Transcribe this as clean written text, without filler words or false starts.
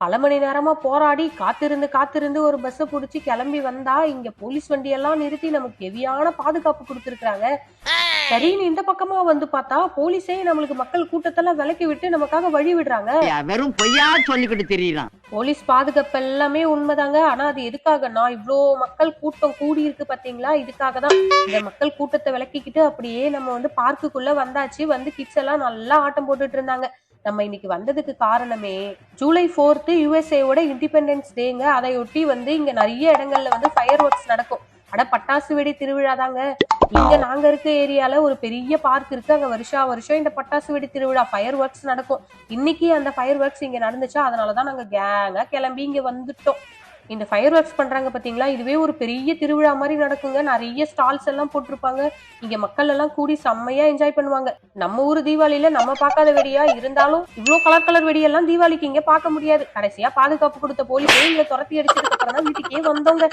பல மணி நேரமா போராடி காத்திருந்து காத்திருந்து ஒரு பஸ்ஸை புடிச்சு கிளம்பி வந்தா இங்க போலீஸ் வண்டியெல்லாம் நிறுத்தி நமக்கு ஹெவியான பாதுகாப்பு கொடுத்துருக்காங்க. சரின்னு இந்த பக்கமா வந்து பார்த்தா போலீஸே நம்மளுக்கு மக்கள் கூட்டத்தெல்லாம் விலக்கி விட்டு நமக்காக வழி விடுறாங்க. வெறும் பொய்யா சொல்லிக்கிட்டு தெரியலாம். போலீஸ் பாதுகாப்பு எல்லாமே உண்மைதாங்க. ஆனா அது எதுக்காகனா இவ்ளோ மக்கள் கூட்டம் கூடி இருக்கு பாத்தீங்களா, இதுக்காக தான். இந்த மக்கள் கூட்டத்தை விலக்கிக்கிட்டு அப்படியே நம்ம வந்து பார்க்குக்குள்ள வந்தாச்சு. வந்து கிட்ஸ் எல்லாம் நல்லா ஆட்டம் போட்டுட்டு இருந்தாங்க. நம்ம இன்னைக்கு வந்ததுக்கு காரணமே ஜூலை 4th யுஎஸ்ஏவோட இண்டிபெண்டன்ஸ் டேங்க. அதையொட்டி வந்து இங்க நிறைய இடங்கள்ல வந்து ஃபயர் ஒர்க்ஸ் நடக்கும். அட பட்டாசு வெடி திருவிழா தாங்க. இங்க நாங்க இருக்க ஏரியால ஒரு பெரிய பார்க் இருக்கு. அங்க வருஷம் இந்த பட்டாசு வெடி திருவிழா ஃபயர் ஒர்க்ஸ் நடக்கும். இன்னைக்கு அந்த ஃபயர் ஒர்க்ஸ் இங்க நடந்துச்சா, அதனாலதான் நாங்க கேங்கா கிளம்பி இங்க வந்துட்டோம். இந்த ஃபயர் ஒர்க்ஸ் பண்றாங்க பாத்தீங்களா, இதுவே ஒரு பெரிய திருவிழா மாதிரி நடக்குங்க. நிறைய ஸ்டால்ஸ் எல்லாம் போட்டிருப்பாங்க. இங்க மக்கள் எல்லாம் கூடி செம்மையா என்ஜாய் பண்ணுவாங்க. நம்ம ஊர் தீபாவளியில நம்ம பார்க்காத வெடியா இருந்தாலும் இவ்ளோ கலர் வெடியெல்லாம் தீபாவளிக்கு இங்க பார்க்க முடியாது. கடைசியா பாதுகாப்பு கொடுத்த போலீஸே இங்க துரத்தி அடிச்சதுக்கு அப்புறம் தான் வீட்டுக்கே வந்தோங்க.